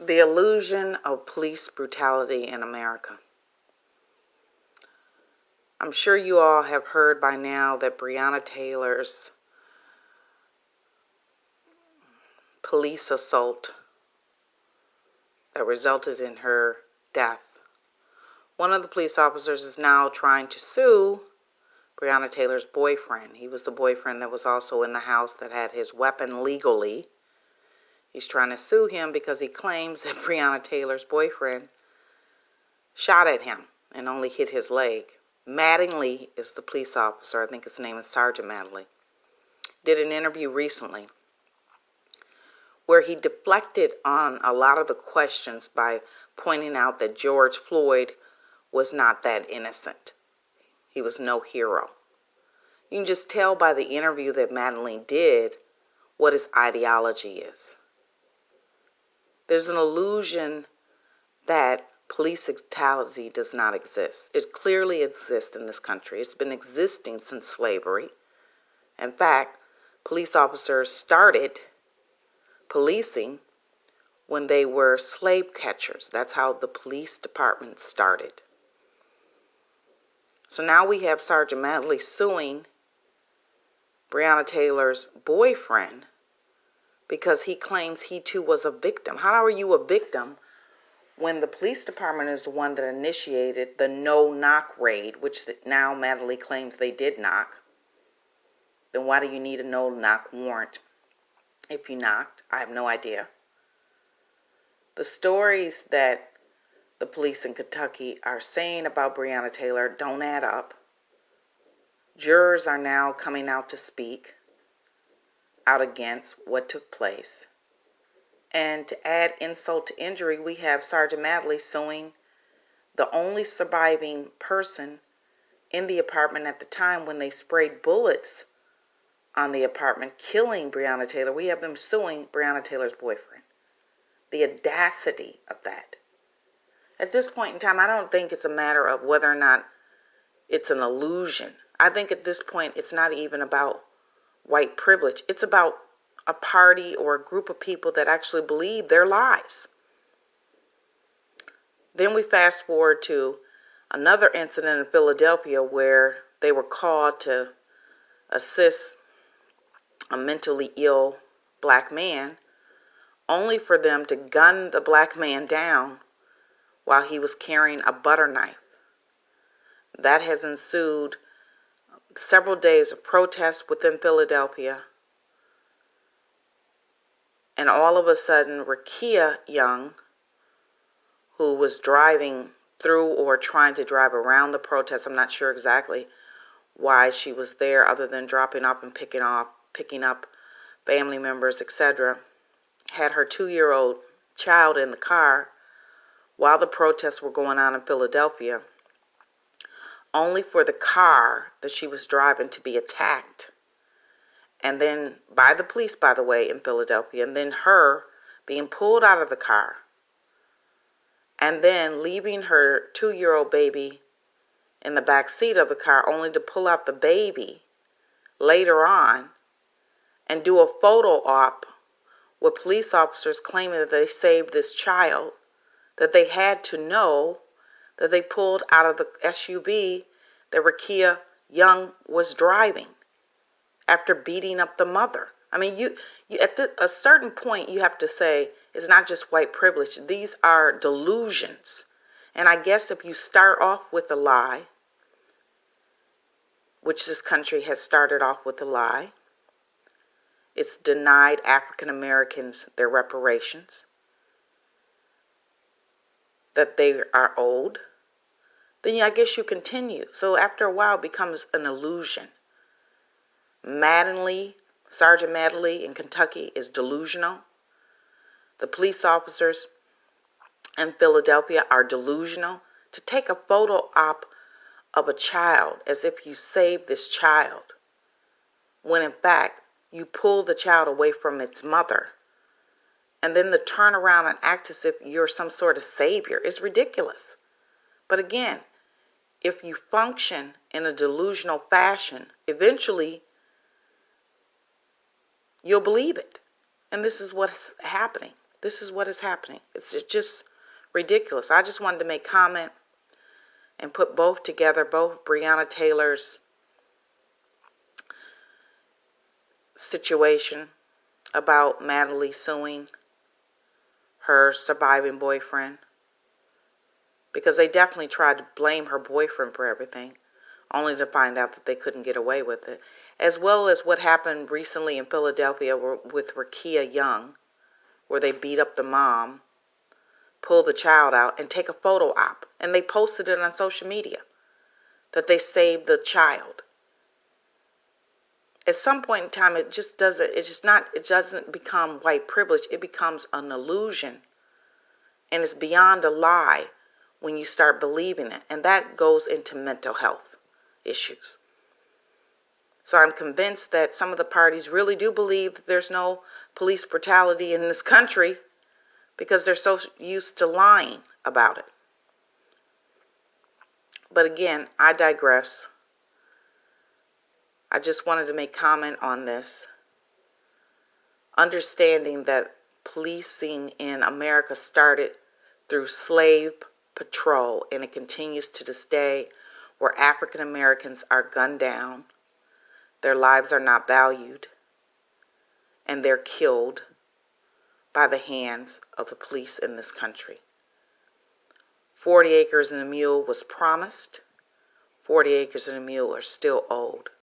The illusion of police brutality in America. I'm sure you all have heard by now that Breonna Taylor's police assault that resulted in her death. One of the police officers is now trying to sue Breonna Taylor's boyfriend. He was the boyfriend that was also in the house that had his weapon legally. He's trying to sue him because he claims that Breonna Taylor's boyfriend shot at him and only hit his leg. Mattingly is the police officer. I think his name is Sergeant Mattingly. Did an interview recently where he deflected on a lot of the questions by pointing out that George Floyd was not that innocent. He was no hero. You can just tell by the interview that Mattingly did what his ideology is. There's an illusion that police brutality does not exist. It clearly exists in this country. It's been existing since slavery. In fact, police officers started policing when they were slave catchers. That's how the police department started. So now we have Sergeant Mattingly suing Breonna Taylor's boyfriend because he claims he too was a victim. How are you a victim when the police department is the one that initiated the no-knock raid, which now Mattingly claims they did knock? Then why do you need a no-knock warrant if you knocked? I have no idea. The stories that the police in Kentucky are saying about Breonna Taylor don't add up. Jurors are now coming out to speak out against what took place. And to add insult to injury, we have Sergeant Mattingly suing the only surviving person in the apartment at the time when they sprayed bullets on the apartment, killing Breonna Taylor. We have them suing Breonna Taylor's boyfriend. The audacity of that. At this point in time, I don't think it's a matter of whether or not it's an illusion. I think at this point, it's not even about white privilege. It's about a party or a group of people that actually believe their lies. Then we fast forward to another incident in Philadelphia where they were called to assist a mentally ill black man, only for them to gun the black man down while he was carrying a butter knife. That has ensued several days of protests within Philadelphia. And all of a sudden, Rickia Young, who was driving through or trying to drive around the protest, I'm not sure exactly why she was there other than dropping off and picking up family members, etc., had her 2-year-old child in the car while the protests were going on in Philadelphia, only for the car that she was driving to be attacked. And then by the police, by the way, in Philadelphia, and then her being pulled out of the car, and then leaving her 2-year-old baby in the back seat of the car, only to pull out the baby later on and do a photo op with police officers claiming that they saved this child, that they had to know that they pulled out of the SUV that Rickia Young was driving after beating up the mother. I mean, you at a certain point, you have to say, it's not just white privilege. These are delusions. And I guess if you start off with a lie, which this country has started off with a lie, it's denied African Americans their reparations that they are owed, then I guess you continue. So after a while, it becomes an illusion. Sergeant Mattingly in Kentucky is delusional. The police officers in Philadelphia are delusional. To take a photo op of a child as if you saved this child, when in fact you pull the child away from its mother, and then to turn around and act as if you're some sort of savior is ridiculous. But again, if you function in a delusional fashion, eventually you'll believe it. And this is what's happening. This is what is happening. It's just ridiculous. I just wanted to make comment and put both together, both Breonna Taylor's situation about madly suing her surviving boyfriend, because they definitely tried to blame her boyfriend for everything, only to find out that they couldn't get away with it, as well as what happened recently in Philadelphia with Rickia Young, where they beat up the mom, pull the child out, and take a photo op, and they posted it on social media that they saved the child. At some point in time, it doesn't become white privilege. It becomes an illusion, and it's beyond a lie when you start believing it, and that goes into mental health issues. So I'm convinced that some of the parties really do believe that there's no police brutality in this country because they're so used to lying about it. But again, I digress. I just wanted to make comment on this, understanding that policing in America started through slave patrol, and it continues to this day, where African Americans are gunned down, their lives are not valued, and they're killed by the hands of the police in this country. 40 acres and a mule was promised. 40 acres and a mule are still owed.